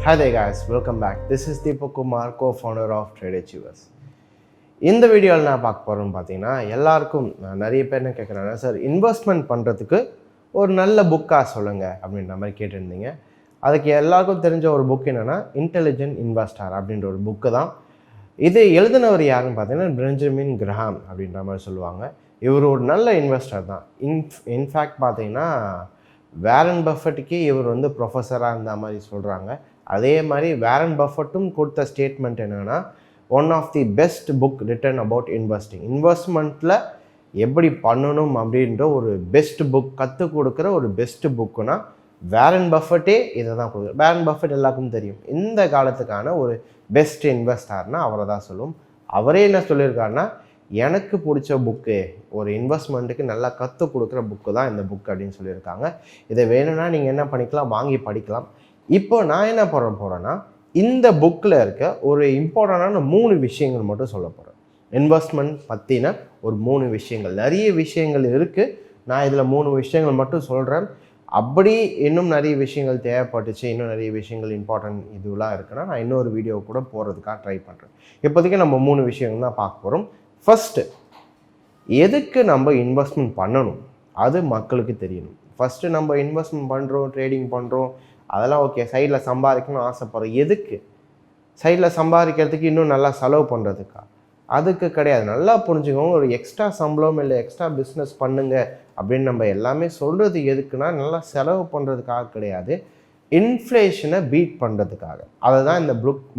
Hi there guys, welcome back. This is Deepak Kumar, co-founder of Trade Achievers. இந்த வீடியோவில் நான் பார்க்க போகிறோன்னு பார்த்தீங்கன்னா எல்லாருக்கும் நிறைய பேர் என்ன கேட்குறாங்க, சார் இன்வெஸ்ட்மெண்ட் பண்ணுறதுக்கு ஒரு நல்ல புக்காக சொல்லுங்கள் அப்படின்ற மாதிரி கேட்டிருந்தீங்க. அதுக்கு எல்லாருக்கும் தெரிஞ்ச ஒரு புக் என்னென்னா இன்டெலிஜென்ட் இன்வெஸ்டர் அப்படின்ற ஒரு புக்கு தான். இது எழுதினவர் யாருன்னு பார்த்தீங்கன்னா பெஞ்சமின் கிரஹாம் அப்படின்ற மாதிரி சொல்லுவாங்க. இவர் ஒரு நல்ல இன்வெஸ்டர் தான். இன்ஃபேக்ட் பார்த்தீங்கன்னா வாரன் பஃபெட்டுக்கே இவர் வந்து ப்ரொஃபஸராக இருந்த மாதிரி சொல்கிறாங்க. அதே மாதிரி வாரன் பஃபெட்டும் கொடுத்த ஸ்டேட்மெண்ட் என்னென்னா, one of the best book written about investing, இன்வெஸ்ட்மெண்ட்டில் எப்படி பண்ணணும் அப்படின்ற ஒரு பெஸ்ட் புக், கற்றுக் கொடுக்குற ஒரு பெஸ்ட் புக்குன்னா வாரன் பஃபெட்டே இதை தான் கொடுக்குறாரு. வாரன் பஃபெட் எல்லாருக்கும் தெரியும், இந்த காலத்துக்கான ஒரு பெஸ்ட் இன்வெஸ்டர்னால் அவரை தான் சொல்லும். அவரே என்ன சொல்லியிருக்காருன்னா, எனக்கு பிடிச்ச புக்கு, ஒரு இன்வெஸ்ட்மெண்ட்டுக்கு நல்லா கற்றுக் கொடுக்குற புக்கு தான் இந்த புக் அப்படின்னு சொல்லியிருக்காங்க. இதை வேணும்னா நீங்கள் என்ன பண்ணிக்கலாம், வாங்கி படிக்கலாம். இப்போ நான் என்ன பண்ண போகிறேன்னா, இந்த புக்கில் இருக்க ஒரு இம்பார்ட்டண்டான 3 விஷயங்கள் மட்டும் சொல்ல போகிறேன். இன்வெஸ்ட்மெண்ட் பற்றின ஒரு 3 விஷயங்கள். நிறைய விஷயங்கள் இருக்குது, நான் இதில் 3 விஷயங்கள் மட்டும் சொல்கிறேன். அப்படி இன்னும் நிறைய விஷயங்கள் தேவைப்பட்டுச்சு, இன்னும் நிறைய விஷயங்கள் இம்பார்ட்டன்ட் இதுவெலாம் இருக்குன்னா நான் இன்னொரு வீடியோ கூட போகிறதுக்காக ட்ரை பண்ணுறேன். இப்போதைக்கு நம்ம 3 விஷயங்கள் தான் பார்க்க போகிறோம். ஃபஸ்ட்டு, எதுக்கு நம்ம இன்வெஸ்ட்மெண்ட் பண்ணணும் அது மக்களுக்கு தெரியணும். ஃபஸ்ட்டு நம்ம இன்வெஸ்ட்மெண்ட் பண்ணுறோம், ட்ரேடிங் பண்ணுறோம், அதெல்லாம் ஓகே, சைடில் சம்பாதிக்கணும்னு ஆசைப்படுறோம். எதுக்கு? சைடில் சம்பாதிக்கிறதுக்கு இன்னும் நல்லா செலவு பண்ணுறதுக்கா? அதுக்கு கிடையாது. நல்லா புரிஞ்சுக்கோங்க, ஒரு எக்ஸ்ட்ரா சம்பளம் இல்லை எக்ஸ்ட்ரா பிஸ்னஸ் பண்ணுங்க அப்படின்னு நம்ம எல்லாமே சொல்கிறது எதுக்குன்னா, நல்லா செலவு பண்ணுறதுக்காக கிடையாது, இன்ஃப்ளேஷனை பீட் பண்ணுறதுக்காக. அதை தான் இந்த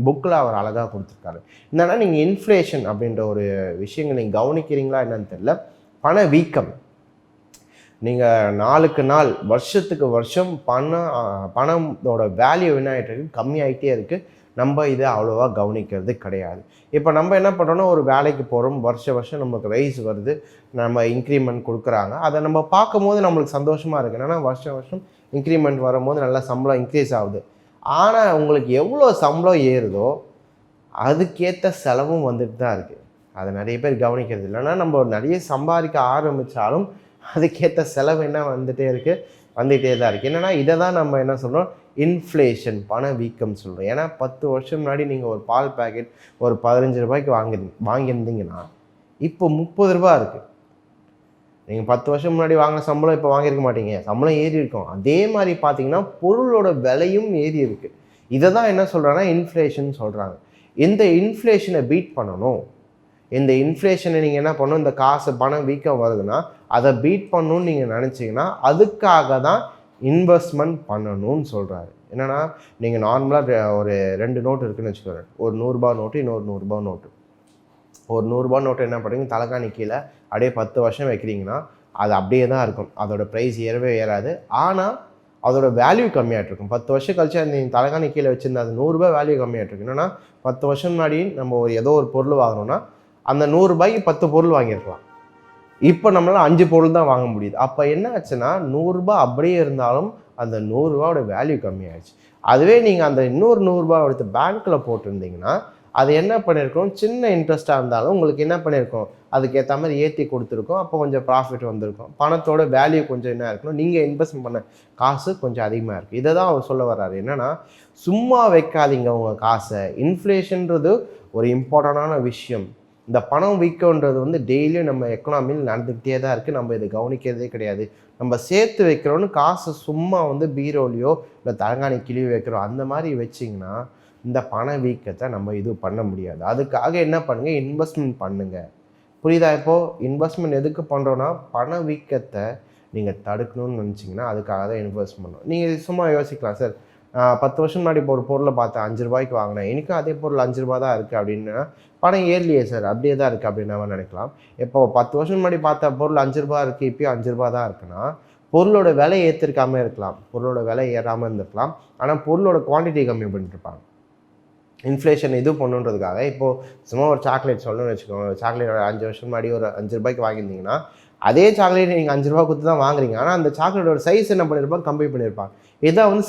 புக்கில் அவர் அழகாக கொடுத்துருக்காரு. என்னன்னா, நீங்கள் இன்ஃப்ளேஷன் அப்படின்ற ஒரு விஷயங்கள் நீங்கள் கவனிக்கிறீங்களா என்னன்னு தெரியல. பணவீக்கம், நீங்கள் நாளுக்கு நாள் வருஷத்துக்கு வருஷம் பணத்தோட வேல்யூ என்ன ஆகிட்டு இருக்குது, கம்மியாகிட்டே இருக்குது. நம்ம இதை அவ்வளோவா கவனிக்கிறது கிடையாது. இப்போ நம்ம என்ன பண்ணுறோன்னா, ஒரு வேலைக்கு போகிறோம், வருஷம் நமக்கு ரைஸ் வருது, நம்ம இன்க்ரிமெண்ட் கொடுக்குறாங்க, அதை நம்ம பார்க்கும் போது நம்மளுக்கு சந்தோஷமாக இருக்குது. என்னென்னா வருஷம் இன்க்ரிமெண்ட் வரும்போது நல்லா சம்பளம் இன்க்ரீஸ் ஆகுது. ஆனால் உங்களுக்கு எவ்வளோ சம்பளம் ஏறுதோ அதுக்கேற்ற செலவும் வந்துட்டு தான் இருக்குது. அதை நிறைய பேர் கவனிக்கிறது இல்லைன்னா, நம்ம நிறைய சம்பாதிக்க ஆரம்பித்தாலும் அதுக்கேற்ற செலவு என்ன வந்துகிட்டே தான் இருக்குது. என்னென்னா, இதை தான் நம்ம என்ன சொல்கிறோம், இன்ஃப்ளேஷன், பணவீக்கம் சொல்கிறோம். ஏன்னா 10 வருஷம் முன்னாடி நீங்கள் ஒரு பால் பேக்கெட் ஒரு 15 ரூபாய்க்கு வாங்கியிருந்தீங்கன்னா இப்போ 30 ரூபா இருக்குது. நீங்கள் 10 வருஷம் முன்னாடி வாங்கின சம்பளம் இப்போ வாங்கியிருக்க மாட்டீங்க, சம்பளம் ஏறி இருக்கும். அதே மாதிரி பார்த்தீங்கன்னா பொருளோட விலையும் ஏறி இருக்குது. இதை தான் என்ன சொல்கிறாங்கன்னா இன்ஃப்ளேஷன் சொல்கிறாங்க. இந்த இன்ஃப்ளேஷனை பீட் பண்ணணும். இந்த இன்ஃப்ளேஷனை நீங்கள் என்ன பண்ணணும், இந்த காசு பணம் வீக்கம் வருதுன்னா அதை பீட் பண்ணணும்னு நீங்கள் நினச்சிங்கன்னா அதுக்காக தான் இன்வெஸ்ட்மெண்ட் பண்ணணும்னு சொல்கிறாரு. என்னென்னா, நீங்கள் நார்மலாக ஒரு 2 நோட்டு இருக்குதுன்னு வச்சுக்கோங்க, ஒரு 100 ரூபா நோட்டு, இன்னொரு 100 ரூபா நோட்டு. ஒரு 100 ரூபா நோட்டு என்ன பண்ணுறீங்க, தலைகாணி கீழே அப்படியே 10 வருஷம் வைக்கிறீங்கன்னா அது அப்படியே தான் இருக்கும், அதோட ப்ரைஸ் ஏறவே ஏறாது. ஆனால் அதோட வேல்யூ கம்மியாகிட்ருக்கும். 10 வருஷம் கழிச்சு அந்த தலைகாணி கீழே வச்சுருந்தா அது 100 ரூபா வேல்யூ கம்மியாகிட்ருக்கு. என்னென்னா, 10 வருஷம் முன்னாடி நம்ம ஏதோ ஒரு பொருள் வாங்கணும்னா அந்த 100 ரூபாய்க்கு 10 பொருள் வாங்கியிருக்கலாம். இப்போ நம்மளால் 5 பொருள் தான் வாங்க முடியுது. அப்போ என்ன ஆச்சுன்னா, 100 ரூபா அப்படியே இருந்தாலும் அந்த 100 ரூபாவோட வேல்யூ கம்மியாகிடுச்சு. அதுவே நீங்கள் அந்த இன்னொரு 100 ரூபா எடுத்து பேங்க்கில் போட்டிருந்தீங்கன்னா அது என்ன பண்ணியிருக்கோம், சின்ன இன்ட்ரெஸ்ட்டாக இருந்தாலும் உங்களுக்கு என்ன பண்ணியிருக்கோம், அதுக்கேற்ற மாதிரி ஏற்றி கொடுத்துருக்கோம். அப்போ கொஞ்சம் ப்ராஃபிட் வந்திருக்கும், பணத்தோட வேல்யூ கொஞ்சம் என்ன இருக்கணும், நீங்கள் இன்வெஸ்ட் பண்ண காசு கொஞ்சம் அதிகமாக இருக்குது. இதை தான் அவர் சொல்ல வர்றாரு. என்னென்னா, சும்மா வைக்காதீங்க உங்கள் காசை. இன்ஃப்ளேஷன்றது ஒரு இம்பார்ட்டண்டான விஷயம். இந்த பணம் வீக்கம்ன்றது வந்து டெய்லியும் நம்ம எக்கனாமியில் நடந்துக்கிட்டே தான் இருக்குது, நம்ம இதை கவனிக்கிறதே கிடையாது. நம்ம சேர்த்து வைக்கிறோன்னு காசு சும்மா வந்து பீரோலையோ இல்லை தலைகாணி கிழிவு வைக்கிறோம், அந்த மாதிரி வச்சிங்கன்னா இந்த பண வீக்கத்தை நம்ம இது பண்ண முடியாது. அதுக்காக என்ன பண்ணுங்கள், இன்வெஸ்ட்மெண்ட் பண்ணுங்கள். புரியுதா? இப்போது இன்வெஸ்ட்மெண்ட் எதுக்கு பண்ணுறோன்னா, பண வீக்கத்தை நீங்கள் தடுக்கணும்னு நினச்சிங்கன்னா அதுக்காக தான் இன்வெஸ்ட் பண்ணணும். நீங்கள் சும்மா யோசிக்கலாம், சார் 10 வருஷம் முன்னாடி இப்போ ஒரு பொருளை பார்த்தேன் 5 ரூபாய்க்கு வாங்கினேன், எனக்கும் அதே பொருள் 5 ரூபா தான் இருக்குது அப்படின்னா பணம் ஏறலையே சார், அப்படியே தான் இருக்குது அப்படின்னு நம்ம நினைக்கலாம். இப்போ 10 வருஷம் முன்னாடி பார்த்த பொருள் 5 ரூபா இருக்குது, இப்போயும் 5 ரூபா தான் இருக்குன்னா பொருளோட விலை ஏற்றிருக்காமல் இருக்கலாம், பொருளோட விலை ஏறாமல் இருந்திருக்கலாம். ஆனால் பொருளோட குவான்டிட்டி கம்மி பண்ணிட்டுருப்பாங்க. இன்ஃப்ளேஷன் இது பண்ணுன்றதுக்காக. இப்போது சும்மா ஒரு சாக்லேட் சொல்லணும்னு வச்சுக்கோங்க, சாக்லேட் 5 வருஷம் முன்னாடி ஒரு 5 ரூபாய்க்கு வாங்கியிருந்தீங்கன்னா அதே சாக்லேட் நீங்கள் 5 ரூபா கொடுத்து தான் வாங்குறீங்க. ஆனால் அந்த சாக்லேட்டோட சைஸ் என்ன பண்ணியிருப்பாங்க, கம்மி பண்ணியிருப்பாங்க. இதான் வந்து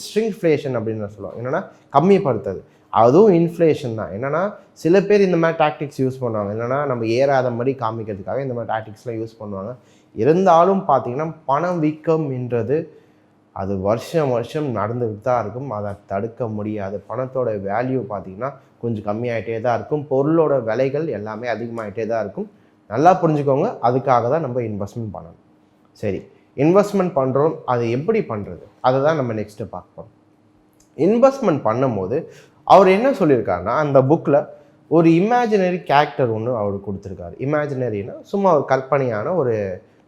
ஸ்ட்ரிங்ஃப்ளேஷன் அப்படின்னு சொல்லுவோம். என்னென்னா, கம்மிப்படுத்துறது. அதுவும் இன்ஃப்ளேஷன் தான். என்னென்னா, சில பேர் இந்த மாதிரி டாக்டிக்ஸ் யூஸ் பண்ணுவாங்க. என்னென்னா, நம்ம ஏறாத மாதிரி காமிக்கிறதுக்காக இந்த மாதிரி டாக்டிக்ஸ்லாம் யூஸ் பண்ணுவாங்க. இருந்தாலும் பார்த்தீங்கன்னா, பணம் வீக்கம் என்றது அது வருஷம் வருஷம் நடந்துக்கிட்டு தான் இருக்கும். அதை தடுக்க முடியாது. பணத்தோட வேல்யூ பார்த்திங்கன்னா கொஞ்சம் கம்மியாகிட்டே தான் இருக்கும். பொருளோட விலைகள் எல்லாமே அதிகமாகிட்டே தான் இருக்கும். நல்லா புரிஞ்சுக்கோங்க. அதுக்காக தான் நம்ம இன்வெஸ்ட்மெண்ட் பண்ணணும். சரி, இன்வெஸ்ட்மெண்ட் பண்ணுறோம், அது எப்படி பண்ணுறது, அதை தான் நம்ம நெக்ஸ்ட்டு பார்க்க போகிறோம். இன்வெஸ்ட்மெண்ட் பண்ணும்போது அவர் என்ன சொல்லியிருக்காருன்னா, அந்த புக்கில் ஒரு இமேஜினரி கேரக்டர் ஒன்று அவர் கொடுத்துருக்காரு. இமேஜினரினா சும்மா ஒரு கற்பனையான ஒரு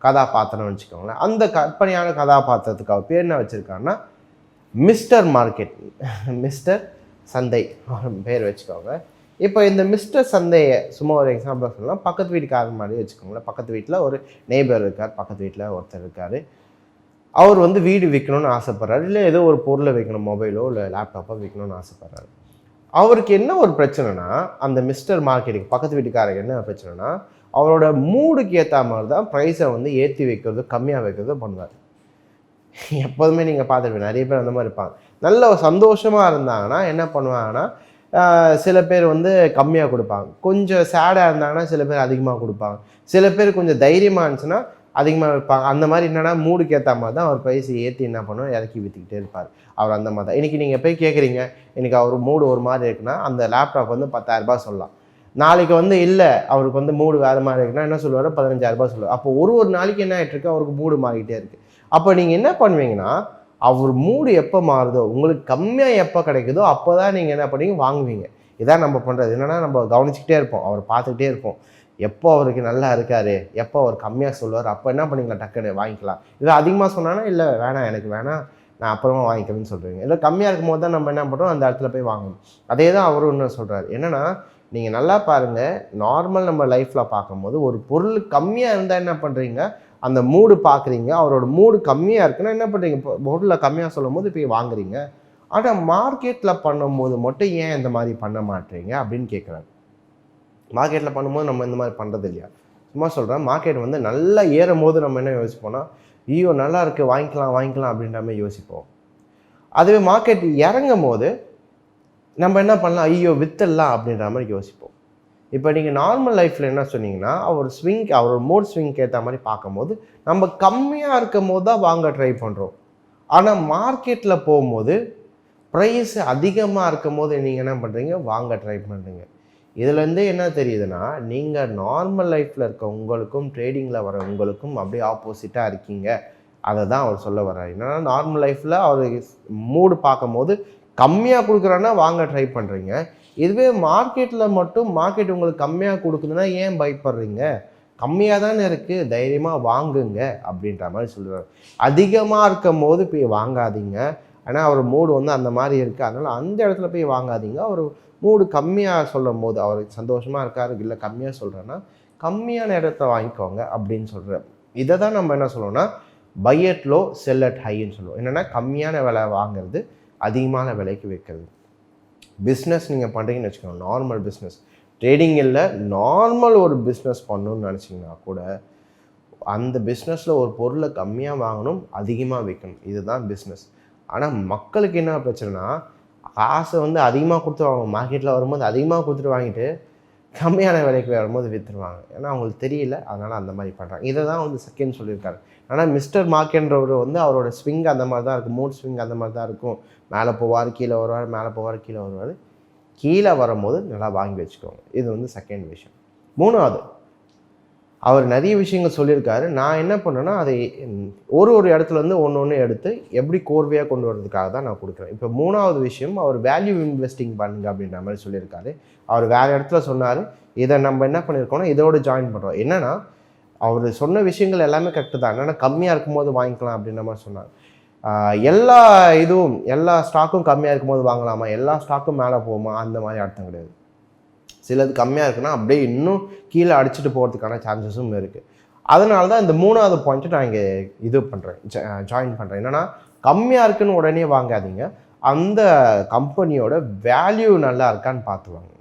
கதாபாத்திரம்னு வச்சுக்கோங்களேன். அந்த கற்பனையான கதாபாத்திரத்துக்கு அவர் பேர் என்ன வச்சுருக்காருன்னா மிஸ்டர் மார்க்கெட், மிஸ்டர் சந்தை பேர் வச்சுக்கோங்க. இப்போ இந்த மிஸ்டர் சந்தையை சும்மா ஒரு எக்ஸாம்பிள் சொல்லலாம். பக்கத்து வீட்டுக்காரர் மாதிரி வச்சுக்கோங்களேன். பக்கத்து வீட்டில் ஒரு நெய்பர் இருக்கார், பக்கத்து வீட்டில் ஒருத்தர் இருக்கார். அவர் வந்து வீடு விற்கணும்னு ஆசைப்பட்றாரு, இல்லை ஏதோ ஒரு பொருளை விற்கணும், மொபைலோ இல்லை லேப்டாப்போ விற்கணும்னு ஆசைப்பட்றாரு. அவருக்கு என்ன ஒரு பிரச்சனைனா, அந்த மிஸ்டர் மார்க்கெட்டுக்கு பக்கத்து வீட்டுக்காரருக்கு என்ன பிரச்சனைனா, அவரோட மூடுக்கு ஏற்ற மாதிரி தான் ப்ரைஸை வந்து ஏற்றி வைக்கிறதோ கம்மியாக வைக்கிறதோ பண்ணுவார். எப்போதுமே நீங்கள் பார்த்துருப்பீங்க, நிறைய பேர் அந்த மாதிரி இருப்பாங்க. நல்ல சந்தோஷமாக இருந்தாங்கன்னா என்ன பண்ணுவாங்கன்னா, சில பேர் வந்து கம்மியாக கொடுப்பாங்க. கொஞ்சம் சேடாக இருந்தாங்கன்னா சில பேர் அதிகமாக கொடுப்பாங்க. சில பேர் கொஞ்சம் தைரியமாக இருந்துச்சுன்னா அதிகமாக வைப்பாங்க. அந்த மாதிரி என்னென்னா மூடுக்கு ஏற்ற மாதிரி தான் அவர் ப்ரைஸை ஏற்றி என்ன பண்ணுவோம், இறக்கி விற்றுக்கிட்டே இருப்பார். அவர் அந்த மாதிரி தான். இன்றைக்கி நீங்கள் போய் கேட்குறீங்க, இன்றைக்கி அவர் மூடு ஒரு மாதிரி இருக்குன்னா அந்த லேப்டாப் வந்து 10,000 சொல்லலாம். நாளைக்கு வந்து இல்லை அவருக்கு வந்து மூடு வேறு மாதிரி இருக்குன்னா என்ன சொல்லுவார், 15,000 சொல்லுவார். அப்போ ஒரு நாளைக்கு என்ன ஆகிட்டுருக்கு, அவருக்கு மூடு மாறிக்கிட்டே இருக்குது. அப்போ நீங்கள் என்ன பண்ணுவீங்கன்னா, அவர் மூடு எப்போ மாறுதோ, உங்களுக்கு கம்மியாக எப்போ கிடைக்குதோ அப்போ தான் நீங்கள் என்ன பண்ணுவீங்க, வாங்குவீங்க. இதான் நம்ம பண்ணுறது. என்னென்னா நம்ம கவனிச்சிக்கிட்டே இருப்போம், அவர் பார்த்துக்கிட்டே இருப்போம். எப்போ அவருக்கு நல்லா இருக்கார், எப்போ அவர் கம்மியாக சொல்லுவார், அப்போ என்ன பண்ணிங்களா டக்குன்னு வாங்கிக்கலாம். இதை அதிகமாக சொன்னான்னா இல்லை வேணாம், எனக்கு வேணாம், நான் அப்புறமா வாங்கிக்கிறேன்னு சொல்கிறீங்க. இல்லை கம்மியாக இருக்கும் போது தான் நம்ம என்ன பண்ணுறோம், அந்த இடத்துல போய் வாங்கணும். அதே தான் அவரும் இன்னும் சொல்கிறார். என்னென்னா நீங்கள் நல்லா பாருங்கள், நார்மல் நம்ம லைஃப்பில் பார்க்கும்போது ஒரு பொருள் கம்மியாக இருந்தால் என்ன பண்ணுறீங்க, அந்த மூடு பார்க்குறீங்க. அவரோட மூடு கம்மியாக இருக்குன்னா என்ன பண்ணுறீங்க, பொருளை கம்மியாக சொல்லும் போது போய் வாங்குறீங்க. ஆனால் மார்க்கெட்டில் பண்ணும்போது மட்டும் ஏன் இந்த மாதிரி பண்ண மாட்டீங்க அப்படின்னு கேட்குறாங்க. மார்க்கெட்டில் பண்ணும்போது நம்ம இந்த மாதிரி பண்ணுறது இல்லையா? சும்மா சொல்கிறேன், மார்க்கெட் வந்து நல்லா ஏறும் போது நம்ம என்ன யோசிப்போம்னா, ஐயோ நல்லா இருக்குது, வாங்கிக்கலாம் அப்படின்ற மாதிரி யோசிப்போம். அதுவே மார்க்கெட் இறங்கும் போது நம்ம என்ன பண்ணலாம், ஐயோ வித்துடலாம் அப்படின்ற மாதிரி யோசிப்போம். இப்போ நீங்கள் நார்மல் லைஃப்பில் என்ன சொன்னீங்கன்னா, அவரோட மூட் ஸ்விங்க்கு ஏற்ற மாதிரி பார்க்கும்போது நம்ம கம்மியாக இருக்கும் போது தான் வாங்க ட்ரை பண்ணுறோம். ஆனால் மார்க்கெட்டில் போகும்போது ப்ரைஸ் அதிகமாக இருக்கும் போது நீங்கள் என்ன பண்ணுறீங்க, வாங்க ட்ரை பண்ணுறீங்க. இதுலேருந்தே என்ன தெரியுதுன்னா, நீங்கள் நார்மல் லைஃப்பில் இருக்க உங்களுக்கும் ட்ரேடிங்கில் வர உங்களுக்கும் அப்படியே ஆப்போசிட்டாக இருக்கீங்க. அதை தான் அவர் சொல்ல வர்றாரு. என்னன்னா நார்மல் லைஃப்பில் அவர் மூடு பார்க்கும்போது கம்மியாக கொடுக்குறான்னா வாங்க ட்ரை பண்ணுறீங்க. இதுவே மார்க்கெட்டில் மட்டும் மார்க்கெட் உங்களுக்கு கம்மியாக கொடுக்குதுன்னா ஏன் பயப்படுறீங்க, கம்மியாக தானே இருக்குது, தைரியமாக வாங்குங்க அப்படின்ற மாதிரி சொல்கிறார். அதிகமாக இருக்கும் போது போய் வாங்காதீங்க. ஆனால் அவர் மூடு வந்து அந்த மாதிரி இருக்குது, அதனால் அந்த இடத்துல போய் வாங்காதீங்க. அவர் மூடு கம்மியாக சொல்லும் போது அவருக்கு சந்தோஷமாக இருக்காரு, இல்லை கம்மியாக சொல்கிறேன்னா கம்மியான இடத்த வாங்கிக்கோங்க அப்படின்னு சொல்கிறார். இதை தான் நம்ம என்ன சொல்லுவோம்னா buy at low sell at ஹைன்னு சொல்லுவோம். என்னென்னா கம்மியான விலை வாங்குறது, அதிகமான விலைக்கு வைக்கிறது. பிஸ்னஸ் நீங்கள் பண்ணுறீங்கன்னு வச்சுக்கோங்க, நார்மல் பிஸ்னஸ், ட்ரேடிங் இல்லை, நார்மல் ஒரு பிஸ்னஸ் பண்ணணும்னு நினச்சிங்கன்னா கூட அந்த பிஸ்னஸில் ஒரு பொருளை கம்மியாக வாங்கணும், அதிகமாக விற்கணும். இதுதான் பிஸ்னஸ். ஆனால் மக்களுக்கு என்ன பிரச்சனைனா, காசை வந்து அதிகமாக கொடுத்து வாங்க, மார்க்கெட்டில் வரும்போது அதிகமாக கொடுத்துட்டு வாங்கிட்டு கம்மியான விலைக்கு வரும்போது விற்றுருவாங்க. ஏன்னா அவங்களுக்கு தெரியல, அதனால் அந்த மாதிரி பண்ணுறாங்க. இதை தான் வந்து செகண்ட் சொல்லியிருக்காரு. ஆனால் மிஸ்டர் மார்க்கெட்ன்றவர் வந்து அவரோட ஸ்விங் அந்த மாதிரி தான் இருக்கும், மூட் ஸ்விங் அந்த மாதிரி தான் இருக்கும். மேலே போவார், கீழே வருவார், மேலே போவார், கீழே வருவார். கீழே வரும்போது நல்லா வாங்கி வச்சுக்கோங்க. இது வந்து செகண்ட் விஷயம். மூணாவது, அவர் நிறைய விஷயங்கள் சொல்லியிருக்காரு. நான் என்ன பண்ணேன்னா அதை ஒரு இடத்துலேருந்து ஒன்று எடுத்து எப்படி கோர்வையாக கொண்டு வரதுக்காக தான் நான் கொடுக்குறேன். இப்போ மூணாவது விஷயம், அவர் வேல்யூ இன்வெஸ்டிங் பண்ணுங்க அப்படின்ற மாதிரி சொல்லியிருக்காரு. அவர் வேறு இடத்துல சொன்னார், இதை நம்ம என்ன பண்ணியிருக்கோம்னா இதோடு ஜாயின் பண்ணுறோம். என்னென்னா அவர் சொன்ன விஷயங்கள் எல்லாமே கரெக்டு தான். என்னென்னா கம்மியாக இருக்கும்போது வாங்கிக்கலாம் அப்படின்ற மாதிரி சொன்னார். எல்லா ஸ்டாக்கும் கம்மியாக இருக்கும்போது வாங்கலாமா, எல்லா ஸ்டாக்கும் மேலே போகுமா, அந்த மாதிரி அர்த்தம் கிடையாது. சிலது கம்மியாக இருக்குன்னா அப்படியே இன்னும் கீழே அடிச்சுட்டு போகிறதுக்கான சான்சஸும் இருக்குது. அதனால தான் இந்த மூணாவது பாயிண்ட்டு நான் இங்கே ஜாயின் பண்ணுறேன். என்னென்னா கம்மியாக இருக்குன்னு உடனே வாங்காதீங்க, அந்த கம்பெனியோட வேல்யூ நல்லா இருக்கான்னு பார்த்து வாங்க.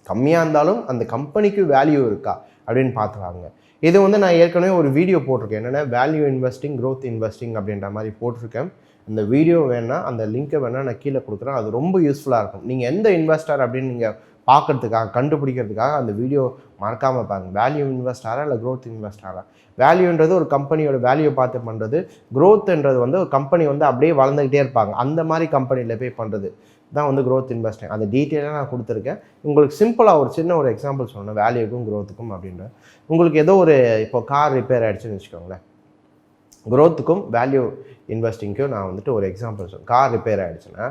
கம்மியாக இருந்தாலும் அந்த கம்பெனிக்கு வேல்யூ இருக்கா அப்படின்னு பார்த்து வாங்க. இது வந்து நான் ஏற்கனவே ஒரு வீடியோ போட்டிருக்கேன், என்னென்னா வேல்யூ இன்வெஸ்டிங், க்ரோத் இன்வெஸ்டிங் அப்படின்ற மாதிரி போட்டிருக்கேன். இந்த வீடியோ வேணால் அந்த லிங்க்கை வேணால் நான் கீழே கொடுக்குறேன். அது ரொம்ப யூஸ்ஃபுல்லாக இருக்கும். நீங்கள் எந்த இன்வெஸ்டர் அப்படின்னு நீங்கள் பார்க்கறதுக்காக கண்டுபிடிக்கிறதுக்காக அந்த வீடியோ மறக்காமல் பாருங்க. வேல்யூ இன்வெஸ்டாரா இல்லை க்ரோத் இன்வெஸ்டாரா? வேல்யூன்றது ஒரு கம்பெனியோட வேல்யூ பார்த்து பண்ணுறது, க்ரோத்ன்றது வந்து ஒரு கம்பெனி வந்து அப்படியே வளர்ந்துக்கிட்டே இருப்பாங்க, அந்த மாதிரி கம்பெனியில் போய் பண்ணுறது தான் வந்து க்ரோத் இன்வெஸ்டிங். அந்த டீட்டெயிலாக நான் கொடுத்துருக்கேன். உங்களுக்கு சிம்பிளாக ஒரு சின்ன ஒரு எக்ஸாம்பிள் சொல்லணும் வேல்யூக்கும் க்ரோத்துக்கும் அப்படின்ற. உங்களுக்கு ஏதோ ஒரு இப்போ கார் ரிப்பேர் ஆகிடுச்சுன்னு வச்சுக்கோங்களேன், க்ரோத்துக்கும் வேல்யூ இன்வெஸ்டிங்க்கும் நான் வந்துட்டு ஒரு எக்ஸாம்பிள் சொல்லுவேன். கார் ரிப்பேர் ஆகிடுச்சுன்னா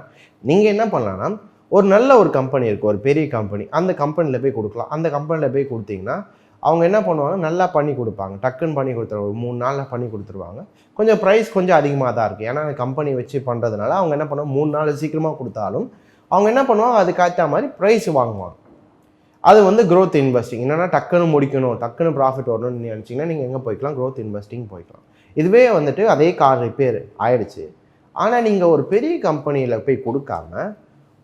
நீங்கள் என்ன பண்ணலான்னா, ஒரு நல்ல ஒரு கம்பெனி இருக்குது, ஒரு பெரிய கம்பெனி, அந்த கம்பெனியில் போய் கொடுக்கலாம். அந்த கம்பெனியில் போய் கொடுத்தீங்கன்னா அவங்க என்ன பண்ணுவாங்க, நல்லா பண்ணி கொடுப்பாங்க, டக்குன்னு பண்ணி கொடுத்துருவாங்க, ஒரு 3 நாளில் பண்ணி கொடுத்துருவாங்க. கொஞ்சம் ப்ரைஸ் கொஞ்சம் அதிகமாக தான் இருக்குது, ஏன்னா அந்த கம்பெனி வச்சு பண்ணுறதுனால அவங்க என்ன பண்ணுவாங்க, 3 நாள் சீக்கிரமாக கொடுத்தாலும் அவங்க என்ன பண்ணுவாங்க, அதுக்கேற்ற மாதிரி ப்ரைஸ் வாங்குவாங்க. அது வந்து க்ரோத் இன்வெஸ்டிங். என்னென்னா டக்குன்னு முடிக்கணும், டக்குன்னு ப்ராஃபிட் வரணும்னு நினச்சிங்கன்னா நீங்கள் எங்கே போய்க்கலாம், க்ரோத் இன்வெஸ்டிங் போய்க்கலாம். இதுவே வந்துட்டு அதே கார் ரிப்பேர் ஆயிடுச்சு, ஆனால் நீங்கள் ஒரு பெரிய கம்பெனியில் போய் கொடுக்காம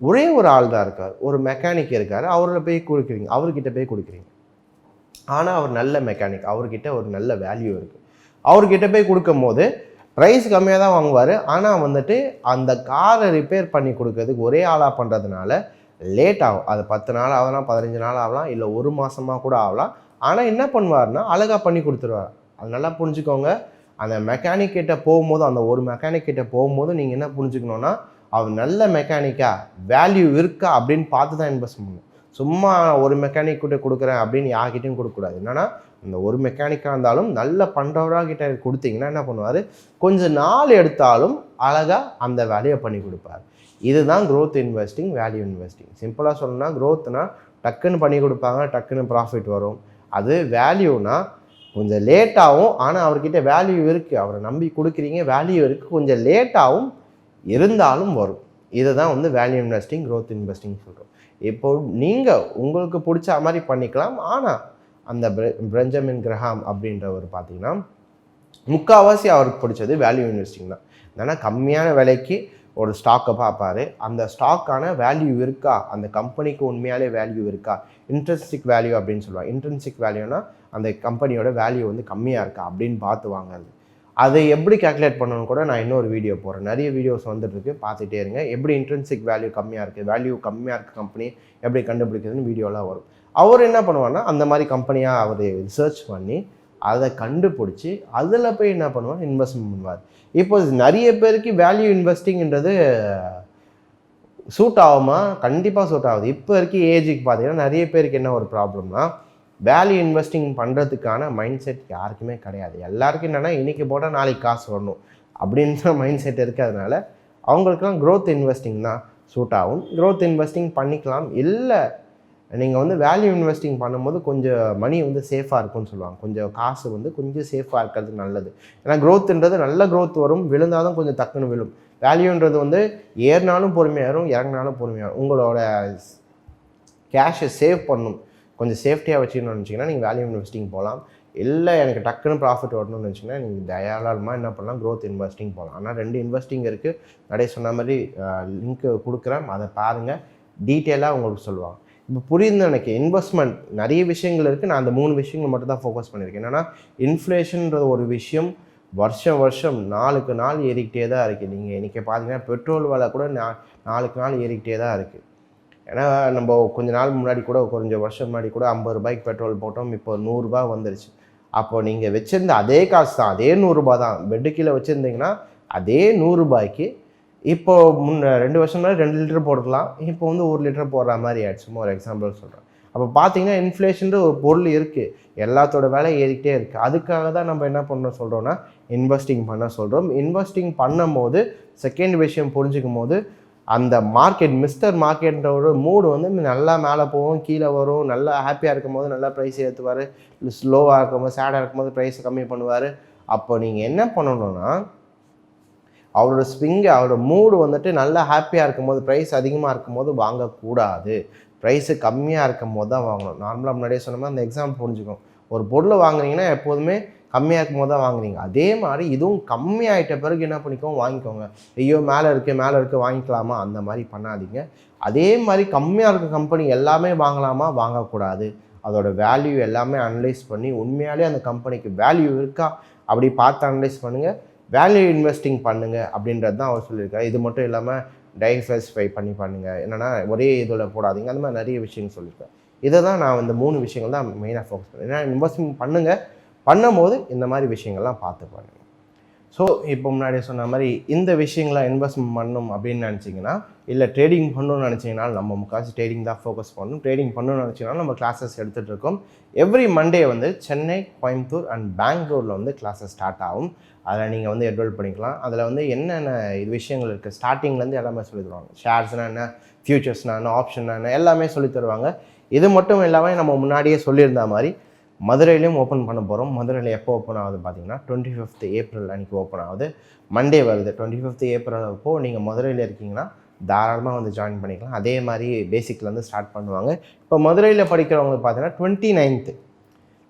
ஒரே ஒரு ஆள் தான் இருக்கார், ஒரு மெக்கானிக் இருக்கார், அவரில் போய் கொடுக்குறீங்க, அவர்கிட்ட போய் கொடுக்குறீங்க. ஆனால் அவர் நல்ல மெக்கானிக், அவர்கிட்ட ஒரு நல்ல வேல்யூ இருக்குது. அவர்கிட்ட போய் கொடுக்கும் போது ப்ரைஸ் கம்மியாக தான் வாங்குவார், ஆனால் வந்துட்டு அந்த காரை ரிப்பேர் பண்ணி கொடுக்கறதுக்கு ஒரே ஆளாக பண்ணுறதுனால லேட் ஆகும். அது 10 நாள் ஆகலாம், 15 நாள் ஆகலாம், இல்லை 1 மாதமாக கூட ஆகலாம். ஆனால் என்ன பண்ணுவார்னா அழகாக பண்ணி கொடுத்துருவார். அது நல்லா புரிஞ்சுக்கோங்க. அந்த மெக்கானிக் கிட்ட போகும்போது, அந்த ஒரு மெக்கானிக் கிட்ட போகும்போது நீங்கள் என்ன புரிஞ்சுக்கணுன்னா, அவர் நல்ல மெக்கானிக்கா, வேல்யூ இருக்கா அப்படின்னு பார்த்து தான் இன்வெஸ்ட் பண்ணணும். சும்மா ஒரு மெக்கானிக் கிட்ட கொடுக்குறேன் அப்படின்னு யார்கிட்டையும் கொடுக்கக்கூடாது. என்னன்னா இந்த ஒரு மெக்கானிக்காக இருந்தாலும் நல்ல பண்ணுறவராக கிட்ட கொடுத்தீங்கன்னா என்ன பண்ணுவார், கொஞ்சம் நாள் எடுத்தாலும் அழகாக அந்த வேலையை பண்ணி கொடுப்பார். இதுதான் க்ரோத் இன்வெஸ்டிங், வேல்யூ இன்வெஸ்டிங். சிம்பிளாக சொல்லணும்னா க்ரோத்னா டக்குன்னு பண்ணி கொடுப்பாங்க, டக்குன்னு ப்ராஃபிட் வரும். அது வேல்யூனா கொஞ்சம் லேட்டாகும், ஆனால் அவர்கிட்ட வேல்யூ இருக்குது, அவரை நம்பி கொடுக்குறீங்க, வேல்யூ இருக்குது, கொஞ்சம் லேட்டாகவும் இருந்தாலும் வரும். இதை தான் வந்து வேல்யூ இன்வெஸ்டிங், க்ரோத் இன்வெஸ்டிங் சொல்கிறோம். இப்போ நீங்கள் உங்களுக்கு பிடிச்ச மாதிரி பண்ணிக்கலாம். ஆனால் அந்த பெஞ்சமின் கிரஹாம் அப்படின்றவர் பார்த்தீங்கன்னா முக்கால்வாசி அவருக்கு பிடிச்சது வேல்யூ இன்வெஸ்டிங் தான். ஏன்னா கம்மியான விலைக்கு ஒரு ஸ்டாக்கை பார்ப்பார், அந்த ஸ்டாக்கான வேல்யூ இருக்கா, அந்த கம்பெனிக்கு உண்மையாலே வேல்யூ இருக்கா, இன்ட்ரென்சிக் வேல்யூ அப்படின்னு சொல்லுவாங்க. இன்ட்ரென்சிக் வேல்யூனா அந்த கம்பெனியோட வேல்யூ வந்து கம்மியாக இருக்கா அப்படின்னு பார்த்து வாங்குறது. அதை எப்படி கேல்குலேட் பண்ணணும்னு கூட நான் இன்னொரு வீடியோ போடுறேன். நிறைய வீடியோஸ் வந்துட்டுருக்கு, பார்த்துட்டே இருங்க. எப்படி இன்ட்ரென்சிக் வேல்யூ கம்மியாக இருக்குது, வேல்யூ கம்மியாக இருக்க கம்பெனி எப்படி கண்டுபிடிக்கிறதுன்னு வீடியோலாம் வரும். அவர் என்ன பண்ணுவார்னா அந்த மாதிரி கம்பெனியாக அவர் ரிசர்ச் பண்ணி அதை கண்டுபிடிச்சி அதில் போய் என்ன பண்ணுவார், இன்வெஸ்ட்மெண்ட் பண்ணுவார். இப்போ நிறைய பேருக்கு வேல்யூ இன்வெஸ்டிங்கிறது சூட் ஆகுமா? கண்டிப்பாக சூட் ஆகுது. இப்போ இருக்க ஏஜுக்கு பார்த்தீங்கன்னா நிறைய பேருக்கு என்ன ஒரு ப்ராப்ளம்னா, வேல்யூ இன்வெஸ்டிங் பண்ணுறதுக்கான மைண்ட் செட் யாருக்குமே கிடையாது. எல்லாருக்கும் என்னென்னா இன்றைக்கி போட்டால் நாளைக்கு காசு வரணும் அப்படின்ற மைண்ட் செட் இருக்கிறதுனால அவங்களுக்குலாம் க்ரோத் இன்வெஸ்டிங் தான் சூட் ஆகும். க்ரோத் இன்வெஸ்டிங் பண்ணிக்கலாம். இல்லை நீங்கள் வந்து வேல்யூ இன்வெஸ்டிங் பண்ணும்போது கொஞ்சம் மணி வந்து சேஃபாக இருக்கும்னு சொல்லுவாங்க, கொஞ்சம் காசு வந்து கொஞ்சம் சேஃபாக இருக்கிறது நல்லது. ஏன்னா க்ரோத்துன்றது நல்ல க்ரோத் வரும், விழுந்தாலும் கொஞ்சம் டக்குன்னு விழும். வேல்யூன்றது வந்து ஏறினாலும் பொறுமையாக வரும், இறங்கினாலும் பொறுமையாக வரும். உங்களோட கேஷை சேவ் பண்ணணும், கொஞ்சம் சேஃப்டியாக வச்சுக்கணும்னு நினச்சிங்கன்னா நீங்கள் வேல்யூ இன்வெஸ்டிங் போகலாம். இல்லை எனக்கு டக்குன்னு ப்ராஃபிட் வரணும்னு நினச்சிங்கன்னா நீங்கள் தாராளமாக என்ன பண்ணலாம், க்ரோத் இன்வெஸ்டிங் போகலாம். ஆனால் 2 இன்வெஸ்டிங் இருக்குது. நிறைய சொன்ன மாதிரி லிங்க்கு கொடுக்குறேன், அதை பாருங்கள், டீட்டெயிலாக உங்களுக்கு சொல்லுவாங்க. இப்போ புரியுது எனக்கு. இன்வெஸ்ட்மெண்ட் நிறைய விஷயங்கள் இருக்குது, நான் அந்த 3 விஷயங்கள் மட்டும் தான் ஃபோக்கஸ் பண்ணியிருக்கேன். என்னென்னா இன்ஃப்ளேஷன்ன்ற ஒரு விஷயம் வருஷம் நாளுக்கு நாள் ஏறிக்கிட்டே தான் இருக்குது. நீங்கள் இன்றைக்கி பார்த்தீங்கன்னா பெட்ரோல் விலை கூட நாளுக்கு நாள் ஏறிக்கிட்டே தான் இருக்குது. ஏன்னா நம்ம கொஞ்ச நாள் முன்னாடி கூட, கொஞ்சம் வருஷம் முன்னாடி கூட 50 ரூபாய்க்கு பெட்ரோல் போட்டோம், இப்போ 100 ரூபா வந்துருச்சு. அப்போது நீங்கள் வச்சுருந்த அதே காசு தான், அதே 100 ரூபா தான். பெட்டு கீழே வச்சுருந்தீங்கன்னா அதே 100 ரூபாய்க்கு இப்போது 2 வருஷம் முன்னாடி 2 லிட்டர் போட்டுக்கலாம், இப்போ வந்து 1 லிட்டர் போடுற மாதிரி ஆயிடுச்சு. சும்மா ஒரு எக்ஸாம்பிள் சொல்கிறேன். அப்போ பார்த்தீங்கன்னா இன்ஃப்ளேஷன்ற ஒரு பொருள் இருக்குது, எல்லாத்தோட விலை ஏறிக்கிட்டே இருக்குது. அதுக்காக தான் நம்ம என்ன பண்ண சொல்கிறோன்னா இன்வெஸ்டிங் பண்ண சொல்கிறோம். இன்வெஸ்டிங் பண்ணும் போது செகண்ட் விஷயம் புரிஞ்சுக்கும் போது, அந்த மார்க்கெட் மிஸ்டர் மார்க்கெட்ன்ற ஒரு மூடு வந்து நல்லா மேலே போகும், கீழே வரும். நல்லா ஹாப்பியாக இருக்கும் போது நல்லா ப்ரைஸ் ஏற்றுவார், இல்லை ஸ்லோவாக இருக்கும்போது சேடாக இருக்கும்போது ப்ரைஸை கம்மி பண்ணுவார். அப்போ நீங்கள் என்ன பண்ணணுன்னா, அவரோட ஸ்விங்கு, அவரோட மூடு வந்துட்டு நல்லா ஹாப்பியாக இருக்கும்போது, ப்ரைஸ் அதிகமாக இருக்கும்போது வாங்கக்கூடாது, ப்ரைஸு கம்மியாக இருக்கும் போது தான் வாங்கணும். நார்மலாக முன்னாடியே சொன்ன மாதிரி அந்த எக்ஸாம்பிள் புரிஞ்சுக்கும். ஒரு பொருளை வாங்குறீங்கன்னா எப்போதுமே கம்மியாக இருக்கும் போது தான் வாங்குறீங்க. அதே மாதிரி இதுவும் கம்மியாகிட்ட பிறகு என்ன பண்ணிக்கோங்க, வாங்கிக்கோங்க. ஐயோ மேலே இருக்குது வாங்கிக்கலாமா, அந்த மாதிரி பண்ணாதீங்க. அதே மாதிரி கம்மியாக இருக்க கம்பெனி எல்லாமே வாங்கலாமா, வாங்கக்கூடாது. அதோட வேல்யூ எல்லாமே அனலைஸ் பண்ணி உண்மையாலே அந்த கம்பெனிக்கு வேல்யூ இருக்கா அப்படி பார்த்து அனலைஸ் பண்ணுங்கள். வேல்யூ இன்வெஸ்டிங் பண்ணுங்கள் அப்படின்றது தான் அவர் சொல்லியிருக்காரு. இது மட்டும் இல்லாமல் டைவர்சிஃபை பண்ணி பண்ணுங்கள், என்னென்னா ஒரே இதில் போடாதீங்க, அந்த மாதிரி நிறைய விஷயங்கள் சொல்லியிருக்கேன். இதை தான் நான் இந்த 3 விஷயங்கள் தான் மெயினாக ஃபோக்கஸ் பண்ணேன். ஏன்னா இன்வெஸ்ட்மெண்ட் பண்ணுங்கள், பண்ணும்போது இந்த மாதிரி விஷயங்கள்லாம் பார்த்து பண்ணுங்கள். ஸோ இப்போ முன்னாடியே சொன்ன மாதிரி இந்த விஷயங்களை இன்வெஸ்ட்மெண்ட் பண்ணணும் அப்படின்னு நினச்சிங்கன்னா, இல்லை ட்ரேடிங் பண்ணணும்னு நினச்சிங்கன்னா, நம்ம முக்கால்வாசி ட்ரேடிங் தான் ஃபோக்கஸ் பண்ணணும். ட்ரேடிங் பண்ணணும்னு நினச்சிங்கன்னா நம்ம கிளாஸஸ் எடுத்துகிட்டு இருக்கோம். எவ்ரி மண்டே வந்து சென்னை, கோயம்புத்தூர் அண்ட் பெங்களூரில் வந்து கிளாஸஸ் ஸ்டார்ட் ஆகும். அதில் நீங்கள் வந்து என்ரோல் பண்ணிக்கலாம். அதில் வந்து என்னென்ன இது விஷயங்கள் இருக்குது, ஸ்டார்டிங்லேருந்து எல்லாமே சொல்லி தருவாங்க. ஷேர்ஸ்னால் என்ன, ஃபியூச்சர்ஸ்னால் என்ன, ஆப்ஷன்னா என்ன, எல்லாமே சொல்லி தருவாங்க. இது மட்டும் இல்லாமல் நம்ம முன்னாடியே சொல்லியிருந்த மாதிரி மதுரையிலையும் ஓப்பன் பண்ண போகிறோம். மதுரையில் எப்போ ஓப்பன் ஆகுது பார்த்தீங்கன்னா 25th ஏப்ரல் அன்றைக்கி ஓப்பன் ஆகுது. மண்டே வருது 25th ஏப்ரல். அப்போது நீங்கள் மதுரையில் இருக்கீங்கன்னா தாராளமாக வந்து ஜாயின் பண்ணிக்கலாம். அதே மாதிரி பேசிக்லேருந்து ஸ்டார்ட் பண்ணுவாங்க. இப்போ மதுரையில் படிக்கிறவங்களுக்கு பார்த்தீங்கன்னா 29th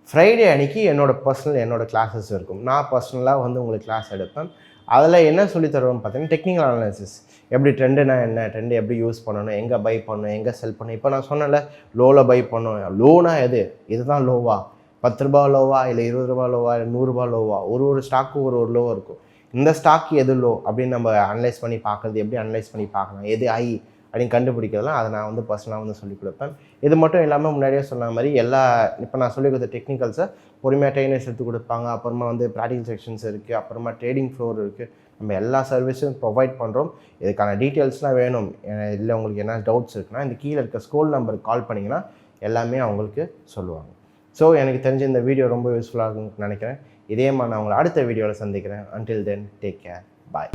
ஃப்ரைடே அன்றைக்கி என்னோடய கிளாஸஸ் இருக்கும். நான் பர்சனலாக வந்து உங்களுக்கு கிளாஸ் எடுப்பேன். அதில் என்ன சொல்லி தருவோம்னு பார்த்தீங்கன்னா டெக்னிக்கல் அனாலிசிஸ், எப்படி ட்ரெண்டுனா என்ன, ட்ரெண்டு எப்படி யூஸ் பண்ணணும், எங்கே பை பண்ணணும், எங்கே செல் பண்ணணும். இப்போ நான் சொன்னேன்ல, லோவில் பை பண்ணணும். லோனா எது, இதுதான் லோவா, ₹10 லோவா, இல்லை ₹20 லோவா, இல்லை ₹100 லோவா, ஒரு ஸ்டாக்கும் ஒரு லோ இருக்கும். இந்த ஸ்டாக் எது லோ அப்படின்னு நம்ம அனலைஸ் பண்ணி பார்க்குறது, எப்படி அனலைஸ் பண்ணி பார்க்கலாம், எது ஐ அப்படின்னு கண்டுபிடிக்கிறதுலாம் அதை நான் வந்து பர்சனலாக வந்து சொல்லிக் கொடுப்பேன். இது மட்டும் இல்லாமல் முன்னாடியே சொன்ன மாதிரி இப்போ நான் சொல்லிக் கொடுத்த டெக்னிக்கல்ஸை பொறுமையாக ட்ரெயினர்ஸ் எடுத்து கொடுப்பாங்க. அப்புறமா வந்து ப்ராக்டிகல் செக்ஷன்ஸ் இருக்குது, அப்புறமா ட்ரேடிங் ஃப்ளோர் இருக்குது. நம்ம எல்லா சர்வீஸும் ப்ரொவைட் பண்ணுறோம். இதுக்கான டீட்டெயில்ஸ்லாம் வேணும், இல்லை உங்களுக்கு என்ன டவுட்ஸ் இருக்குன்னா இந்த கீழே இருக்க ஸ்கூல் நம்பருக்கு கால் பண்ணிங்கன்னா எல்லாமே அவங்களுக்கு சொல்லுவாங்க. ஸோ எனக்கு தெரிஞ்ச இந்த வீடியோ ரொம்ப யூஸ்ஃபுல்லாக இருக்கும்னு நினைக்கிறேன். இதே மாதிரி நான் உங்களை அடுத்த வீடியோவில் சந்திக்கிறேன். அன்டில் தென் டேக் கேர், பாய்.